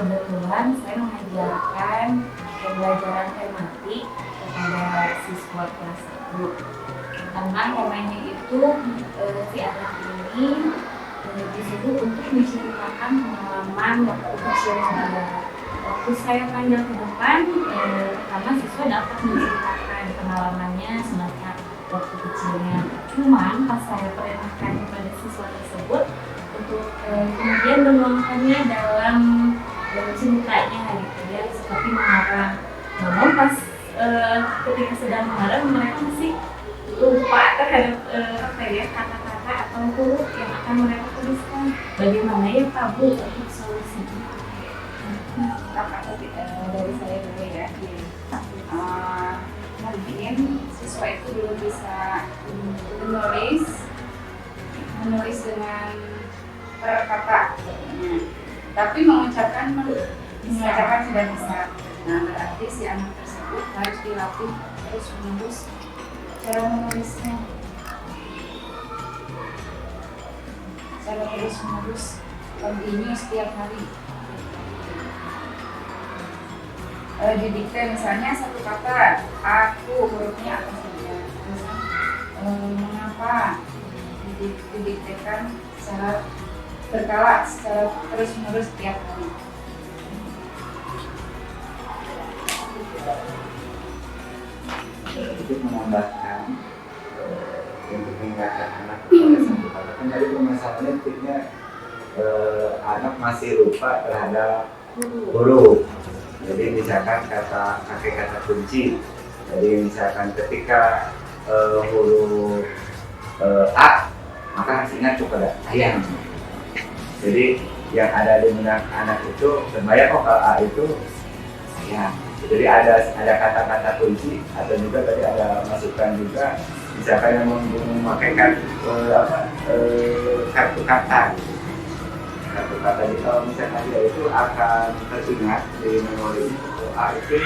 kebetulan saya mengajarkan pembelajaran tematik kepada siswa kelas 1. Tentang temanya itu si anak ini di situ untuk menceritakan pengalaman waktu kecilnya dia. Waktu saya panggil ke depan, pertama siswa dapat menceritakan pengalamannya semasa waktu kecilnya. Cuman pas saya perintahkan kepada siswa tersebut untuk kemudian menuangkannya dalam ceritanya gitu ya, seperti mengarang. Namun pas ketika sedang mengarang mereka masih lupa terhadap kata-kata atau huruf yang akan mereka tuliskan. Bagaimana ya Pak Bu untuk solusinya? Dari saya dulu ya. Mungkin siswa itu belum bisa menulis dengan per kata, tapi mengucapkan sudah bisa. Nah, berarti si anak tersebut harus dilatih terus-menerus cara menulisnya, cara terus-menerus continue setiap hari. Didikte misalnya satu kata, aku, hurufnya apa saja, mengapa, didiktekan secara berkala, secara terus-menerus setiap hari. Untuk menambahkan untuk mengingatkan anak kepada satu kata, kan dari permasalahannya tipnya anak masih lupa terhadap huruf. Jadi misalkan pakai kata kunci. Jadi misalkan ketika huruf A, maka harus ingat kepada ayam. Jadi yang ada di benak anak itu terbayang, oh kalau A itu ayam. Jadi ada kata-kata kunci, atau juga tadi ada masukan juga, misalkan yang memakai kartu kata. Kartu kata itu kalau misalkan dia itu akan teringat di memori. A itu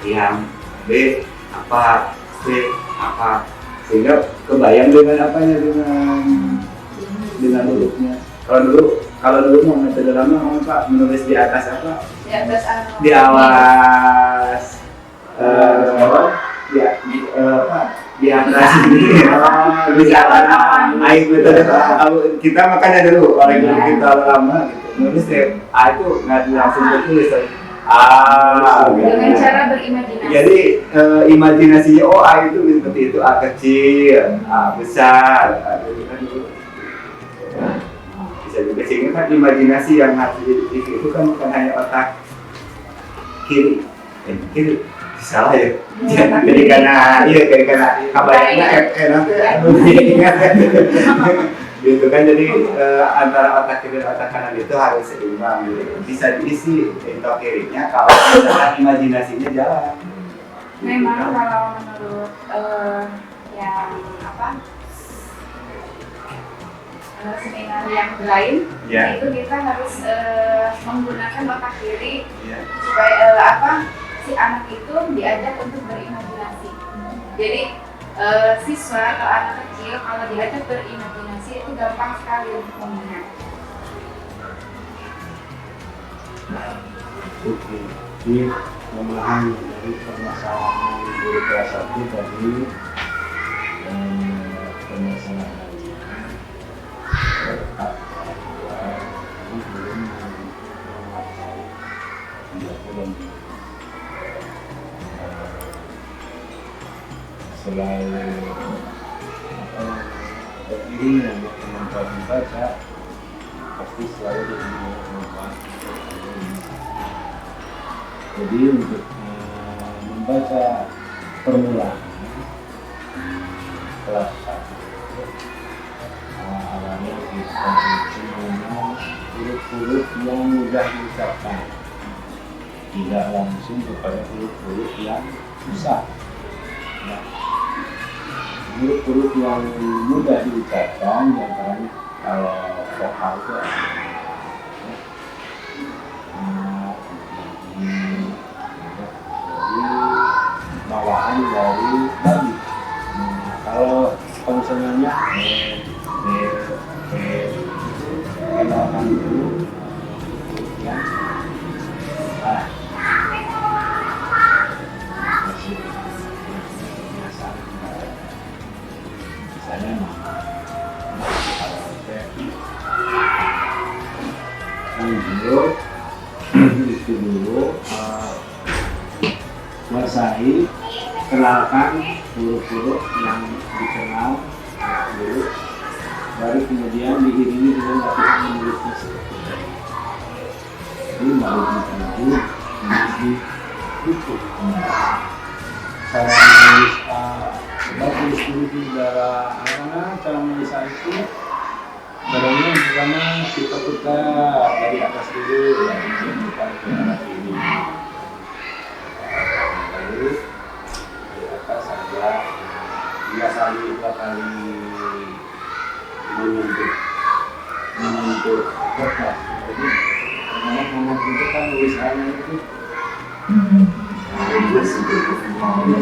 ayam, B apa, C apa, sehingga kebayang dengan apanya, dengan hurufnya. Kalau dulu mau metode lama Pak menulis di atas apa? Di awas di atas ini air metode kita makanya dulu oleh guru kita lama gitu nulis A itu nggak langsung tertulis dengan cara berimajinasi. Jadi imajinasinya A itu seperti itu, A kecil, A besar, bisa juga, sehingga kan imajinasi yang harus dididik itu kan bukan hanya otak kiri salah ya. Jadi karena kabarnya gitu kan, jadi antara otak kiri dan otak kanan itu harus seimbang gitu. Bisa diisi otak kirinya kalau misalkan imajinasinya jalan. Memang kalau menurut yang seminar yang lain, itu kita harus menggunakan otak kiri supaya si anak itu diajak untuk berimajinasi. Jadi siswa atau anak kecil kalau diajak berimajinasi itu gampang sekali untuk mengingat. Oke, jadi memahami dari permasalahan guru kelas 1 tadi, permasalahannya belum menguasai belum selain beriringan dengan kemampuan membaca, pasti selalu dengan kemampuan. Jadi untuk membaca permulaan kelas 1 awalnya kita itu mengenal huruf-huruf yang mudah diucapkan, tidak langsung kepada huruf-huruf yang susah. Nah, huruf-huruf yang mudah diucapkan, yang kalau vokal itu bawaan dari babi. Kalau konsonannya kenalkan dulu yang dulu itu dulu kuasai, kenalkan huruf-huruf yang dikenal dulu, baru kemudian diiringi dengan latihan menulisnya seperti itu. Jadi baru dituju menjadi itu cara menulis coba tulis dulu di dalam cara menulis itu. Barangnya pertama kita putar dari atas dulu, dari putar ke arah kiri. Lalu dari atas saja 2 kali menyentuh kertas. Jadi karena itu kan tulisannya itu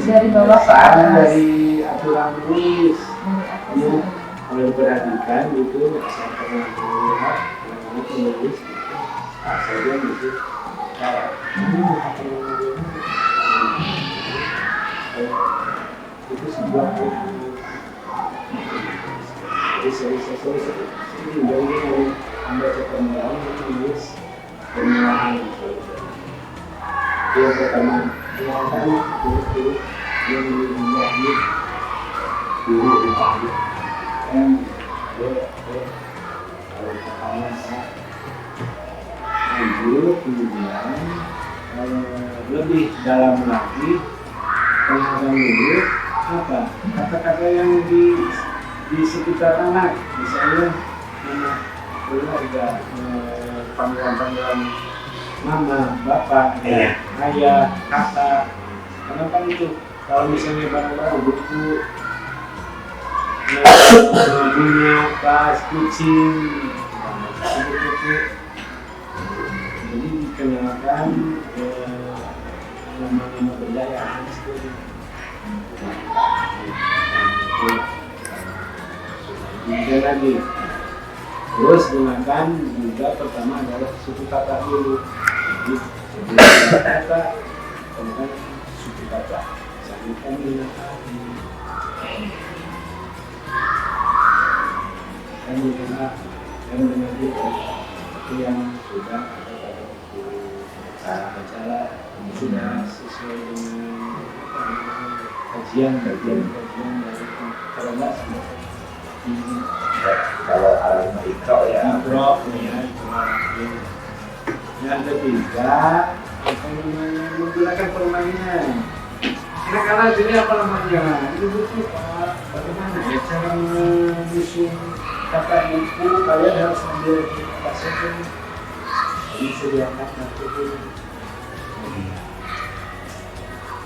Dari bawah ke atas. dari aturan tulis. Kalau diperhatikan itu saya pernah melihat penulis itu saja gitu kayak itu sebuah jadi saya dari membaca permulaan menulis permulaan yang pertama kenalkan itu yang menjadi dulu ditanya kemudian lebih dalam lagi pengenalkan dulu apa kata-kata yang di sekitar anak, misalnya nama keluarga, panggilan mama, bapak, ayah, kakak. Karena kan itu kalau misalnya barang-barang buku, minyak, tas, kucing, jadi dikenalkan nama-nama berdaya kemudian lagi terus gunakan juga pertama adalah suku kata dulu. Jadi suku kata kemudian suku kata misalkan gunakan dan dengan itu yang sudah ada pada buku cara sudah sesuai dengan kajian dari kalau Kalau alam mikro ya mikro ya itu yang ketiga menggunakan permainan. Anak-anak ini apa namanya? Itu butuh bagaimana ya cara menyusun kata buku, kalian harus ambil pasien disediakan nanti dulu.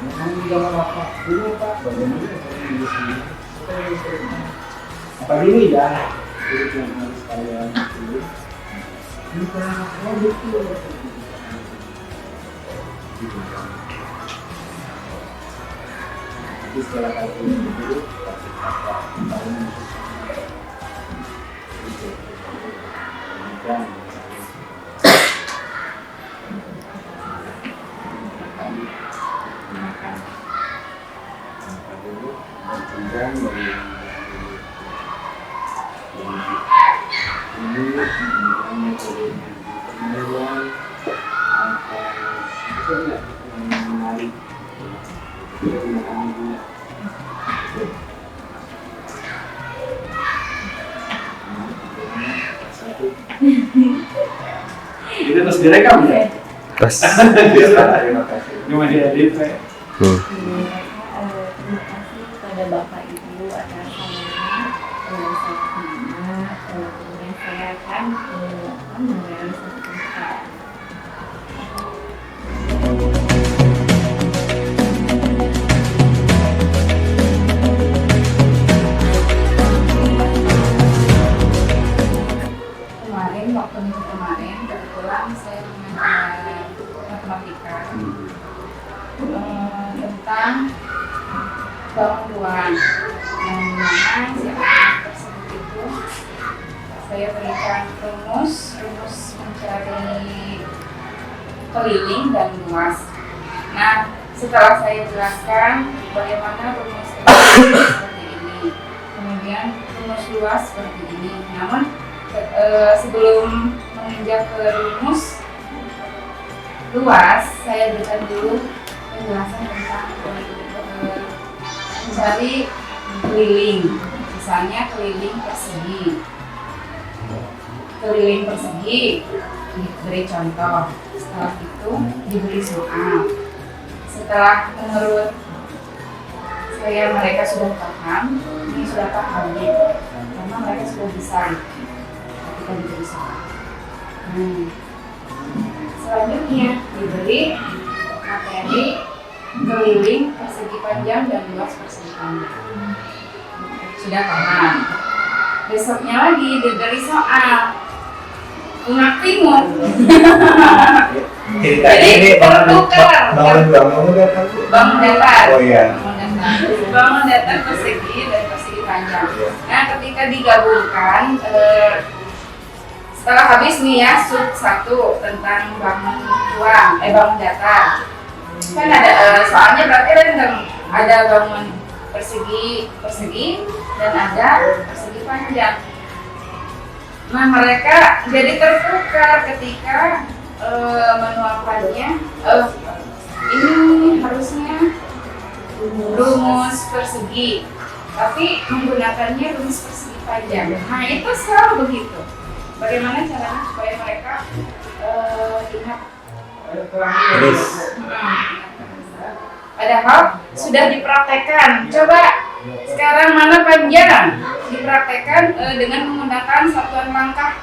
Jangan jangan apa dulu Pak, bagaimana cara menyusun apa dulu ya? Itu yang harus kalian tulis. Bukan betul. Jadi setelah kalian dulu kasih kata kalian itu dan kemudian dari ini metode pemilihan atau menarik itu terus direkam ya? Terus. terima kasih. Cuma diedit ya? Terima kasih pada Bapak Ibu atas sarannya. Kemudian saya akan merealisasikan. Waktu minggu kemarin kebetulan saya mengajar matematika tentang bangunan yang dimana si anak tersebut itu saya berikan rumus mencari keliling dan luas. Nah, setelah saya jelaskan bagaimana rumus keliling seperti ini, kemudian rumus luas seperti ini, namun sebelum menginjak ke rumus luas, saya berikan dulu penjelasan tentang mencari keliling. Misalnya keliling persegi. Keliling persegi diberi contoh. Setelah itu diberi soal. Setelah menurut saya mereka sudah paham, ini sudah paham ya, karena mereka sudah bisa ketika diberi soal. Selanjutnya diberi materi keliling persegi panjang dan luas persegi panjang. Sudah paham. Besoknya lagi diberi soal. Unak timur. Jadi bertukar. Bangun datar. Bangun datar. Oh iya. Bangun datar persegi dan persegi panjang. Nah, ketika digabungkan, setelah habis nih ya sub 1 tentang bangun datar. Kan ada soalnya berarti ada bangun persegi dan ada persegi panjang. Nah, mereka jadi tertukar ketika menuangkannya. Ini harusnya rumus persegi, tapi menggunakannya rumus persegi panjang. Nah, itu selalu begitu. Bagaimana caranya supaya mereka ingat Terus padahal sudah dipraktekkan. Coba sekarang mana panjang? Dipraktekkan dengan menggunakan satuan langkah.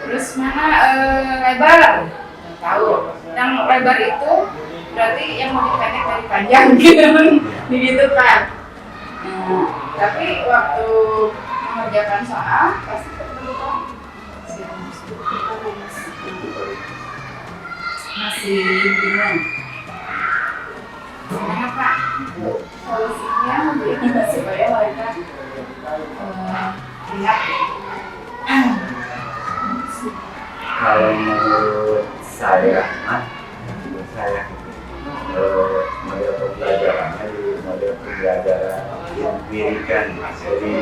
Terus mana lebar? Tahu. Yang lebar itu berarti yang lebih pendek dari panjang begitu kan. Tapi waktu mengerjakan soal pasti tertentu masih bingung. Gimana Pak? Solusinya supaya mereka ingat. kalau menurut saya, model pembelajarannya di model pembelajaran empirikan. Jadi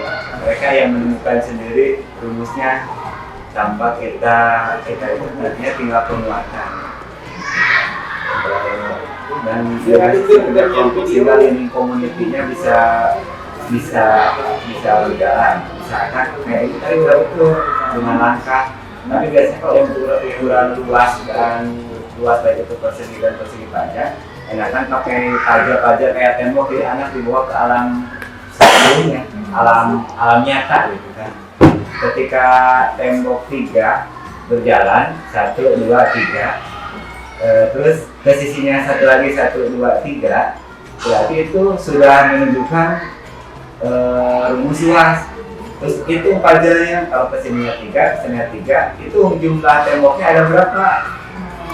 mereka yang menemukan sendiri rumusnya tanpa kita itu sebenarnya tinggal penguatan. Dan dengan kelompok sehingga learning community-nya bisa berjalan. Misalkan kayak itu tadi udah betul dengan langkah. Tapi biasanya kalau ukuran luas baik itu persegi dan persegi panjang, enakan pakai paja kayak tembok, jadi anak dibawa ke alam sebelumnya, alam nyata gitu kan. Ketika tembok 3 berjalan 1, 2, 3, terus ke sisinya satu lagi 1, 2, 3, berarti itu sudah menunjukkan rumus luas. Terus itu pajanya kalau kesininya 3, kesininya 3, itu jumlah temboknya ada berapa?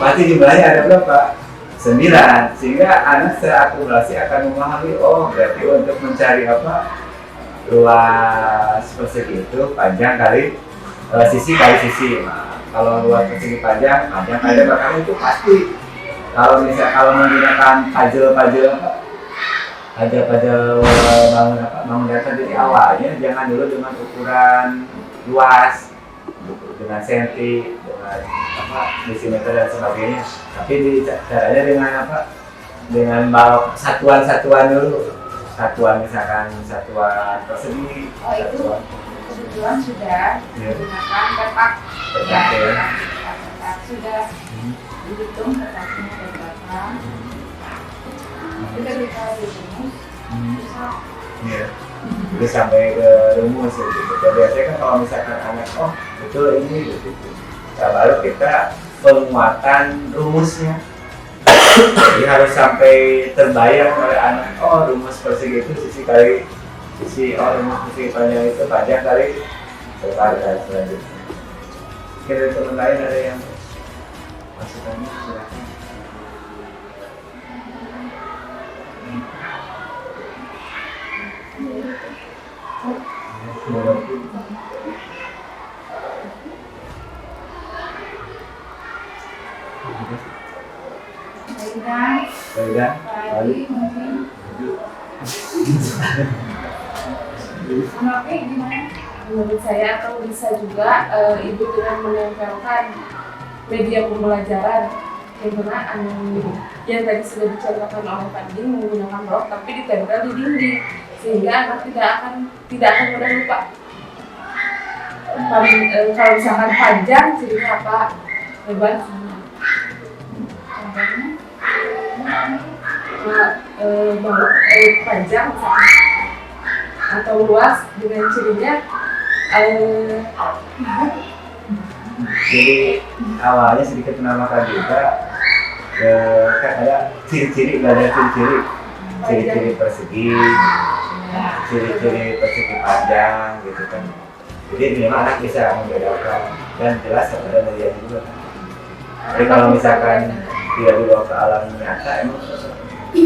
Pasti jumlahnya ada berapa? 9. Sehingga anak seakumulasi akan memahami, oh berarti untuk mencari apa? Luas persegi itu panjang kali sisi kali sisi. Nah, kalau luas persegi panjang kali belakang itu pasti. Kalau menggunakan puzzle bangun datar, jadi awalnya jangan dulu dengan ukuran luas, dengan senti, dengan desimeter dan sebagainya, tapi caranya dengan dengan balok satuan dulu, misalkan satuan persegi. Oh itu kebetulan sudah menggunakan petak ya. Petak sudah dihitung petaknya berapa. Kita bisa rumus. Bisa sampai ke rumus gitu. Biasanya kan kalau misalkan anak, oh betul ini gitu. Nah, baru kita penguatan rumusnya. Jadi harus sampai terbayang oleh anak, oh rumus persegi itu sisi kali sisi, oh rumus persegi panjang itu panjang kali lebar dan selanjutnya. Kira teman lain ada yang masukannya silakan. Baik, mungkin. Tapi gimana? Menurut saya atau bisa juga ibu dengan menempelkan media pembelajaran yang yang tadi sudah dicontohkan oleh Pak Din menggunakan rok tapi ditempel di dinding sehingga anak tidak akan mudah lupa. Kalau misalkan panjang cirinya apa, lebar sama. Panjang misalkan atau luas dengan cirinya jadi awalnya sedikit menambahkan juga kan ada ciri-ciri persegi, ciri-ciri persegi panjang gitu kan. Jadi minimal anak bisa membedakan dan jelas ada medianya juga kan. Tapi kalau misalkan tidak dibawa ke alam nyata emang susah.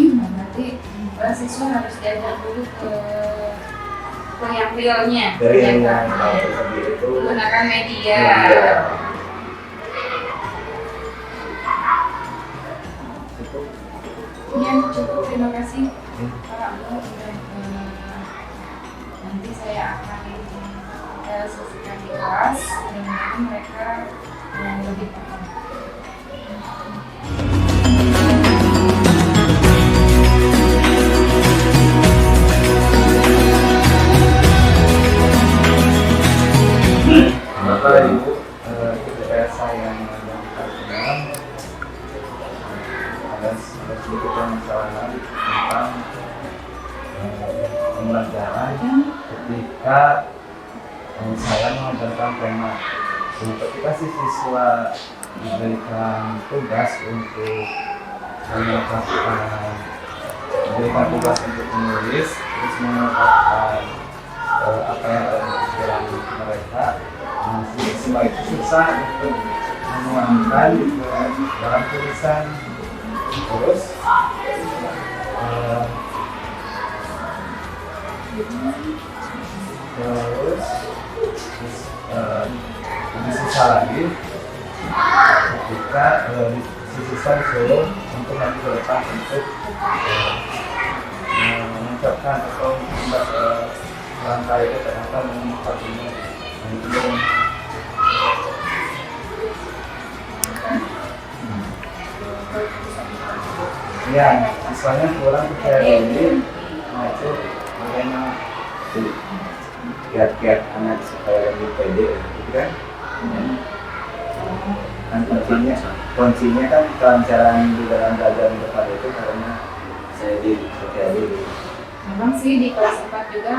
Nanti siswa harus diajar dulu ke yang realnya. Dari yang tahu persegi itu Gunakan media. Ya, cukup. Terima kasih Pak Bu. Nanti saya akan sesikan di kelas dengan mereka lebih paham. Bapak Ibu, saya yang menyampaikan ada sedikit permasalahan tentang pembelajaran ketika saya mengajarkan tema. Ketika si siswa diberikan tugas untuk menulis, terus mengungkapkan apa yang ada di pikiran mereka. Siswa itu susah untuk menuangkan dalam tulisan. Terus lebih susah lagi ketika siswa disuruh untuk nanti ke depan untuk mengucapkan atau membuat rangkai itu ternyata mengungkapkannya belum. Ya, siswanya pulang ke ini, nah itu makanya kiat-kiat anak supaya lebih pede, gitu kan? Kan kuncinya kan kelancaran di dalam belajar di depan itu karena saya di Memang sih di kelas 4 juga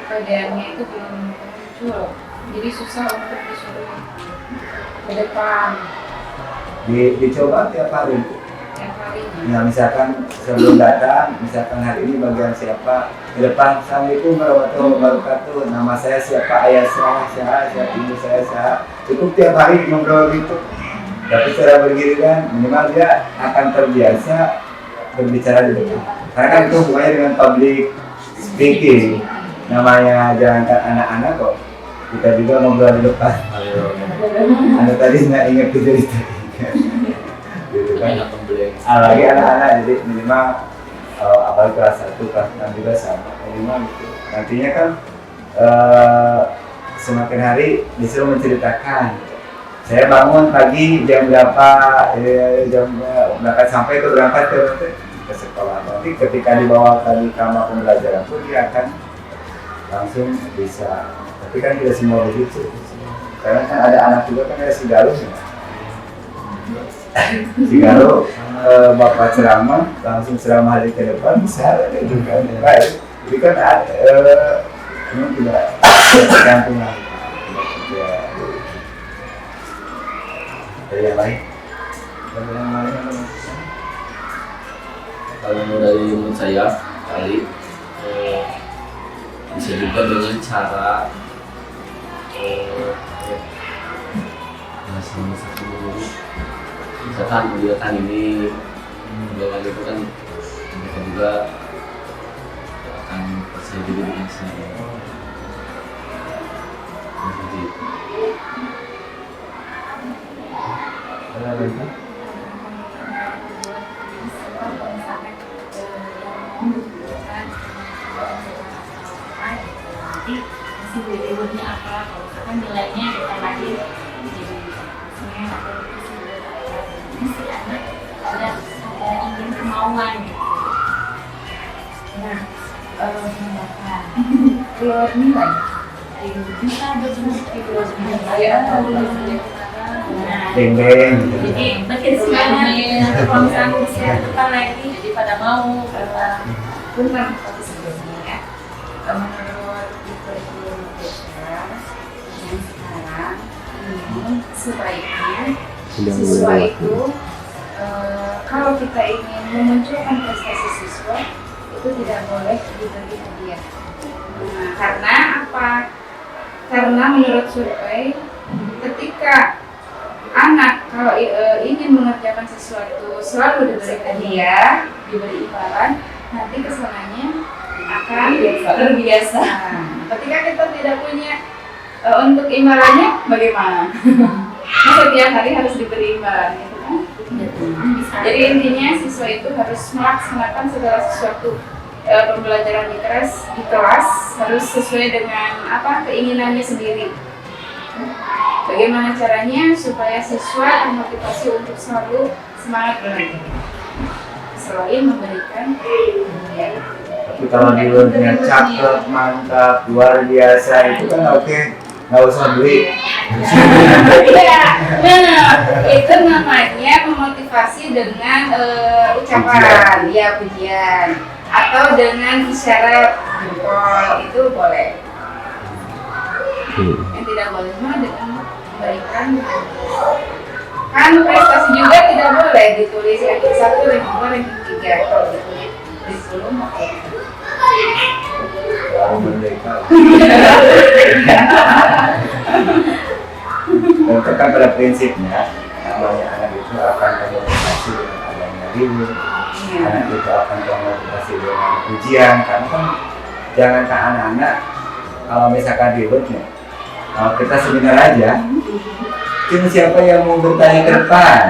kepedeannya itu belum muncul, jadi susah untuk disuruh ke depan. Dicoba tiap hari. Tiap hari. Nah, misalkan sebelum datang, misalkan hari ini bagian siapa, di depan Assalamualaikum warahmatullahi wabarakatuh, nama saya siapa, ayah saya, ibu saya, cukup tiap hari ngobrol gitu. Tapi secara bergiliran minimal dia akan terbiasa berbicara di depan. Karena kan itu hubungannya dengan public speaking. Namanya jangankan anak-anak kok, kita juga ngobrol di depan. Anda tadi nggak ingat cerita gitu kan? Lagi anak-anak jadi minimal apalagi kelas 1, kelas 6 juga sama minimal gitu. Nantinya kan semakin hari disuruh menceritakan. Saya bangun pagi jam berapa, jam berangkat sampai ke berangkat ke sekolah. Nanti ketika dibawa tadi kamar pembelajaran pun dia akan langsung bisa. Tapi kan tidak semua begitu. Karena kan ada anak juga kan ada si Galuh ya. Si Galuh bapak ceramah langsung ceramah hari ke depan bisa gitu kan. Baik. Jadi kan memang tidak tergantung lah. Dari yang lain. Kalau dari menurut saya kali bisa juga dengan cara sama satu guru misalkan menjelaskan ini dengan itu kan mereka juga akan percaya diri dengan saya seperti itu. Ada lagi? nanti hasil rewardnya apa. Kalau misalkan nilainya kita lagi jadi pasien atau ini si anak ada ingin kemauan gitu. Nah, menambahkan reward nilai bisa berbentuk reward nilai atau Beng-beng. jadi makin semangat kalau misalnya usia depan lagi jadi pada mau Bukan tapi sebelumnya ya. Menurut kurikulum yang sekarang ini sebaiknya siswa itu kalau kita ingin memunculkan prestasi siswa itu tidak boleh diberi hadiah. Nah, karena apa? Karena menurut survei ketika anak kalau ingin mengerjakan sesuatu selalu diberi hadiah, diberi imbalan, nanti kesananya akan terbiasa. Ketika kita tidak punya untuk imbalannya, bagaimana? Masa tiap hari harus diberi imbalan, gitu kan? Jadi intinya siswa itu harus melaksanakan segala sesuatu pembelajaran di kelas harus sesuai dengan apa keinginannya sendiri. Bagaimana caranya supaya siswa termotivasi untuk selalu semangat belajar selain memberikan Tapi kalau dulunya cakep, mantap, luar biasa itu kan oke, nggak usah beli. Iya, nah itu namanya memotivasi dengan ucapan, ya pujian, atau dengan isyarat jempol itu boleh. Yang tidak boleh mah dengan memberikan kan prestasi juga tidak boleh ditulis ranking 1, ranking 2, ranking 3 kalau ditulis di 10 maksudnya. Baru merdeka. Dan kan pada prinsipnya namanya anak itu akan termotivasi dengan adanya reward, anak itu akan termotivasi dengan ujian, karena kan jangankan anak-anak kalau misalkan rewardnya, kalau kita seminar aja, cuma siapa yang mau bertanya ke depan,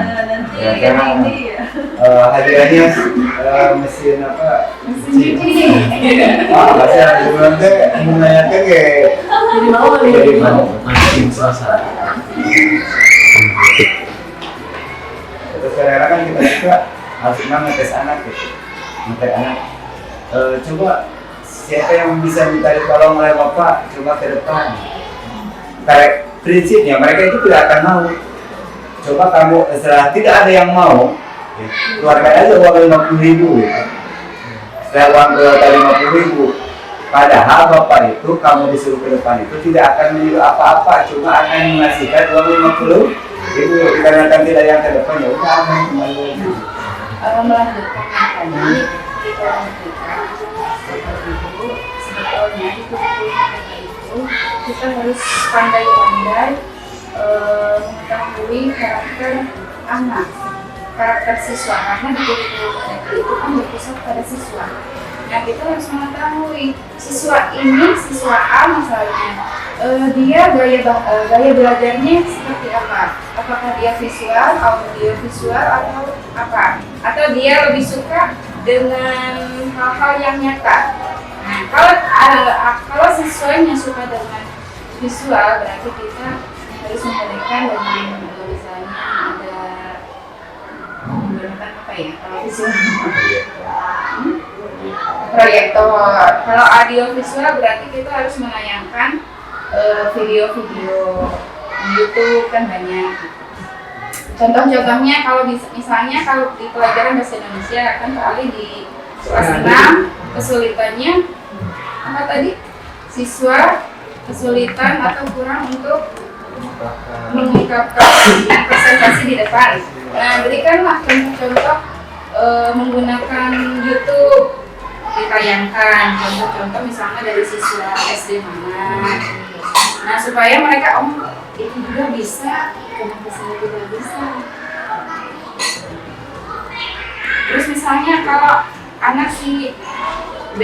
ya kan? Hadiahnya mesin apa? Mesin cuci. Bahasa bulan teh menanyakan kayak jadi mau mancing suasana. Terus kadang-kadang kan kita juga harus ngetes anak gitu, ngetes anak. Coba siapa yang bisa minta ditolong oleh bapak, coba ke depan. Kayak prinsipnya mereka itu tidak akan mau. Coba kamu setelah tidak ada yang mau, ya, keluarkan aja uang 50.000 ya. Setelah uang keluarga 50.000, padahal bapak itu kamu disuruh ke depan itu tidak akan menyuruh apa-apa, cuma akan mengasihkan uang 50.000. Dikarenakan tidak yang ke depan ya udah akan kembali. Melanjutkan yang tadi kita memberikan seperti itu sebetulnya di kurikulum itu kita harus pandai-pandai mengetahui karakter anak, karakter siswa, karena di kurikulum itu kan berpusat pada siswa. Nah kita harus mengetahui siswa ini, siswa A misalnya, dia gaya belajarnya seperti apa? Apakah dia visual, audio visual atau apa? Atau dia lebih suka dengan hal-hal yang nyata? Nah kalau siswanya suka dengan visual, berarti kita harus memberikan dengan misalnya ada menggunakan apa ya? Kalau visual proyektor. Kalau audio visual berarti kita harus menayangkan video-video di YouTube kan banyak. Contoh-contohnya kalau misalnya kalau di pelajaran bahasa Indonesia kan kali di kelas 6 kesulitannya apa tadi? Siswa kesulitan atau kurang untuk mengungkapkan presentasi di depan. Nah, berikanlah contoh-contoh menggunakan YouTube, ditayangkan contoh-contoh misalnya dari siswa SD mana. Nah, supaya mereka itu juga bisa, kenapa saya tidak bisa. Terus misalnya kalau anak si B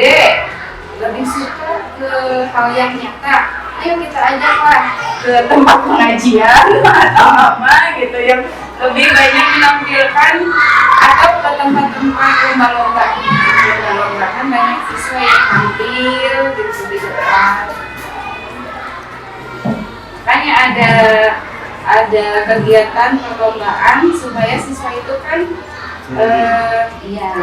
lebih suka ke hal yang nyata, ayo kita ajaklah ke tempat pengajian atau apa gitu yang lebih banyak menampilkan, atau ke tempat-tempat lomba-lomba kan banyak siswa yang tampil gitu di depan. ada kegiatan perlombaan supaya siswa itu kan iya.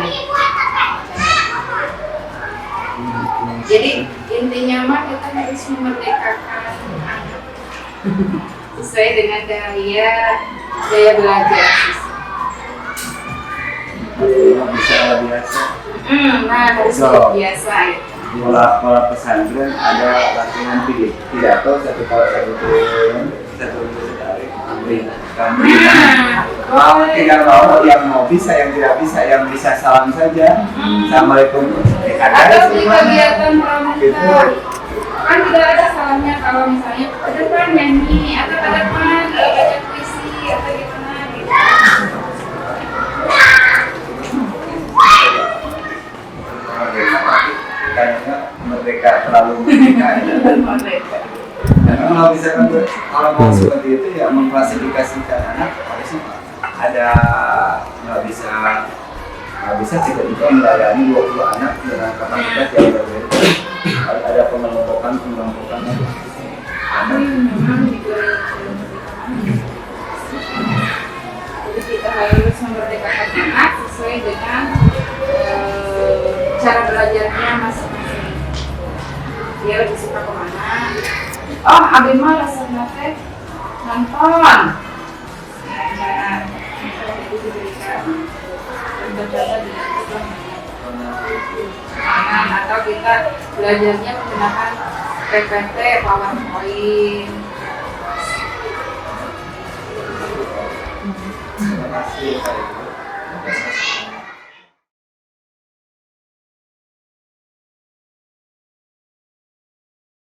Jadi intinya mah kita harus memerdekakan anak sesuai dengan daya belajar siswa. Bisa biasa. Nah harus So, biasa ya. Di pola pesantren ada latihan pidato satu sekali. Mau tidak mau, yang mau bisa, yang tidak bisa, yang bisa salam saja. Assalamualaikum. Atau di kegiatan pramuka Gitu. kan tidak ada salahnya kalau misalnya ke depan nyanyi atau ke depan baca puisi atau gimana gitu. Kayaknya merdeka terlalu merdeka ya. Nah, kalau misalkan kalau mau seperti itu ya mengklasifikasikan anak harusnya ada nggak bisa tiba-tiba melayani 20 anak dengan kapasitas yang berbeda. Harus ada pengelompokan anak. Jadi kita harus memerdekakan anak sesuai dengan cara belajarnya masing-masing. Dia lebih suka kemana? Oh, abi mah rasanya teh nonton. Ya, itu diberikan baca-baca di atau kita belajarnya menggunakan PPT, PowerPoint. Terima kasih.